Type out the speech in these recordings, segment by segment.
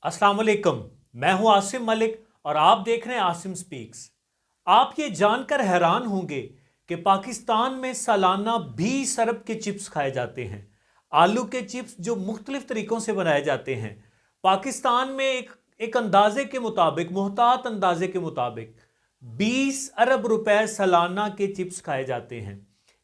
अस्सलाम वालेकुम। मैं हूं आसिम मलिक और आप देख रहे हैं आसिम स्पीक्स। आप ये जानकर हैरान होंगे कि पाकिस्तान में सालाना 20 अरब के चिप्स खाए जाते हैं। आलू के चिप्स जो मुख्तलिफ तरीकों से बनाए जाते हैं। पाकिस्तान में एक अंदाजे के मुताबिक, मुहतात अंदाजे के मुताबिक 20 अरब रुपए सालाना के चिप्स खाए जाते हैं।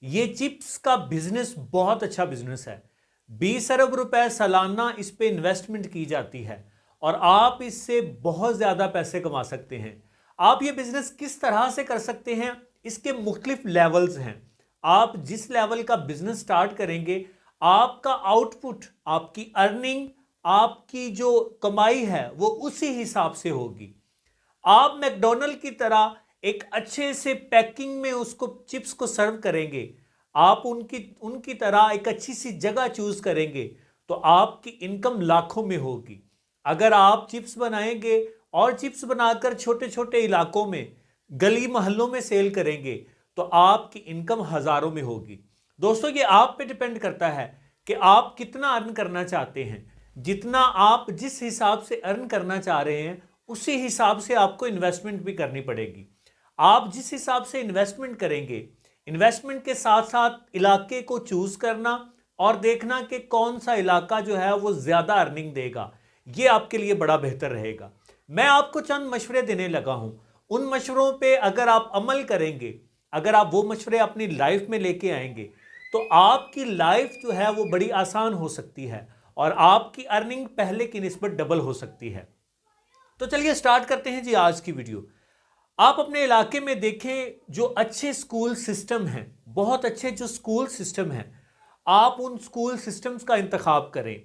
ये चिप्स का बिजनेस बहुत अच्छा बिजनेस है। 20 अरब रुपए सालाना इस पे इन्वेस्टमेंट की जाती है और आप इससे बहुत ज़्यादा पैसे कमा सकते हैं। आप ये बिजनेस किस तरह से कर सकते हैं, इसके मुख्तलिफ लेवल्स हैं। आप जिस लेवल का बिजनेस स्टार्ट करेंगे, आपका आउटपुट, आपकी अर्निंग, आपकी जो कमाई है वो उसी हिसाब से होगी। आप मैकडोनल्ड की तरह एक अच्छे से पैकिंग में उसको चिप्स को सर्व करेंगे, आप उनकी उनकी तरह एक अच्छी सी जगह चूज करेंगे तो आपकी इनकम लाखों में होगी। अगर आप चिप्स बनाएंगे और चिप्स बनाकर छोटे छोटे इलाकों में, गली मोहल्लों में सेल करेंगे तो आपकी इनकम हजारों में होगी। दोस्तों, ये आप पे डिपेंड करता है कि आप कितना अर्न करना चाहते हैं। जितना आप जिस हिसाब से अर्न करना चाह रहे हैं उसी हिसाब से आपको इन्वेस्टमेंट भी करनी पड़ेगी। आप जिस हिसाब से इन्वेस्टमेंट करेंगे, इन्वेस्टमेंट के साथ साथ इलाके को चूज करना और देखना कि कौन सा इलाका जो है वो ज्यादा अर्निंग देगा, ये आपके लिए बड़ा बेहतर रहेगा। मैं आपको चंद मशवरे देने लगा हूं। उन मशवरों पे अगर आप अमल करेंगे, अगर आप वो मशवरे अपनी लाइफ में लेके आएंगे तो आपकी लाइफ जो है वो बड़ी आसान हो सकती है और आपकी अर्निंग पहले की निस्बत डबल हो सकती है। तो चलिए स्टार्ट करते हैं जी आज की वीडियो। आप अपने इलाके में देखें, जो अच्छे स्कूल सिस्टम हैं, बहुत अच्छे जो स्कूल सिस्टम हैं, आप उन स्कूल सिस्टम्स का इंतखाब करें।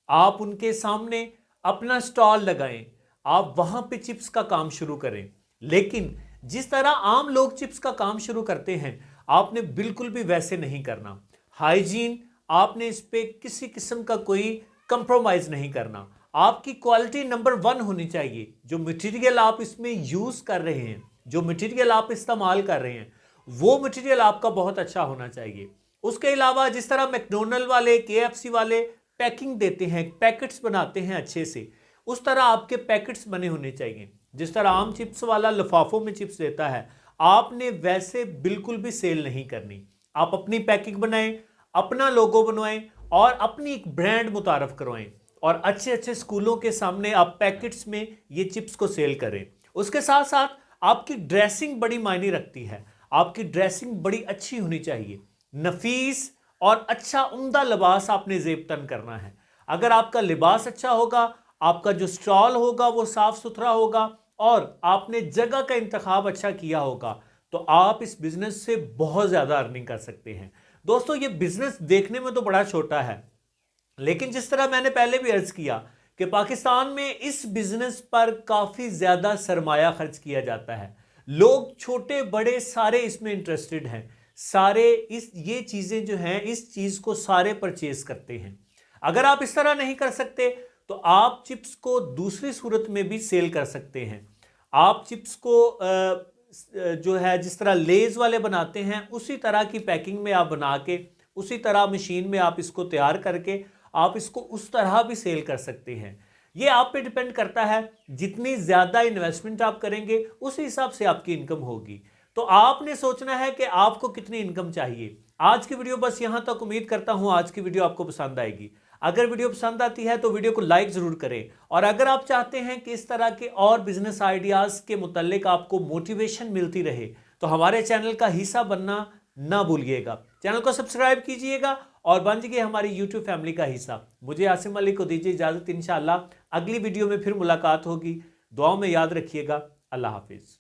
आप उनके सामने अपना स्टॉल लगाएं, आप वहां पे चिप्स का काम शुरू करें। लेकिन जिस तरह आम लोग चिप्स का काम शुरू करते हैं, आपने बिल्कुल भी वैसे नहीं करना। हाइजीन, आपने इस पे किसी किस्म का कोई कंप्रोमाइज नहीं करना। आपकी क्वालिटी नंबर 1 होनी चाहिए। जो मटेरियल आप इसमें यूज कर रहे हैं, जो मटेरियल आप इस्तेमाल कर रहे हैं, वो मटेरियल आपका बहुत अच्छा होना चाहिए। उसके अलावा जिस तरह मैकडोनल्ड वाले, केएफसी वाले पैकिंग देते हैं, पैकेट्स बनाते हैं अच्छे से, उस तरह आपके पैकेट्स बने होने चाहिए। जिस तरह आम चिप्स वाला लिफाफों में चिप्स देता है, आपने वैसे बिल्कुल भी सेल नहीं करनी। आप अपनी पैकिंग बनाएं, अपना लोगो बनवाएं और अपनी एक ब्रांड मुतारफ करवाएं और अच्छे अच्छे स्कूलों के सामने आप पैकेट्स में ये चिप्स को सेल करें। उसके साथ साथ आपकी ड्रेसिंग बड़ी मायने रखती है। आपकी ड्रेसिंग बड़ी अच्छी होनी चाहिए। नफीस और अच्छा उम्दा लिबास आपने जेब तन करना है। अगर आपका लिबास अच्छा होगा, आपका जो स्टॉल होगा वो साफ सुथरा होगा और आपने जगह का इंतखाब अच्छा किया होगा, तो आप इस बिजनेस से बहुत ज्यादा अर्निंग कर सकते हैं। दोस्तों, ये बिजनेस देखने में तो बड़ा छोटा है, लेकिन जिस तरह मैंने पहले भी अर्ज किया कि पाकिस्तान में इस बिजनेस पर काफी ज्यादा सरमाया खर्च किया जाता है। लोग छोटे बड़े सारे इसमें इंटरेस्टेड हैं। सारे ये चीजें जो हैं, इस चीज को सारे परचेज करते हैं। अगर आप इस तरह नहीं कर सकते तो आप चिप्स को दूसरी सूरत में भी सेल कर सकते हैं। आप चिप्स को जो है जिस तरह लेज वाले बनाते हैं, उसी तरह की पैकिंग में आप बना के, उसी तरह मशीन में आप इसको तैयार करके आप इसको उस तरह भी सेल कर सकते हैं। ये आप पे डिपेंड करता है। जितनी ज्यादा इन्वेस्टमेंट आप करेंगे उसी हिसाब से आपकी इनकम होगी। तो आपने सोचना है कि आपको कितनी इनकम चाहिए। आज की वीडियो बस यहां तक। उम्मीद करता हूं आज की वीडियो आपको पसंद आएगी। अगर वीडियो पसंद आती है तो वीडियो को लाइक जरूर करें और अगर आप चाहते हैं कि इस तरह के और बिजनेस आइडियाज के मुतालिक आपको मोटिवेशन मिलती रहे तो हमारे चैनल का हिस्सा बनना ना भूलिएगा। चैनल को सब्सक्राइब कीजिएगा और बन जाइए हमारी यूट्यूब फैमिली का हिस्सा। मुझे आसिम मलिक को दीजिए इजाजत। इंशाअल्लाह अगली वीडियो में फिर मुलाकात होगी। दुआओं में याद रखिएगा। अल्लाह हाफिज।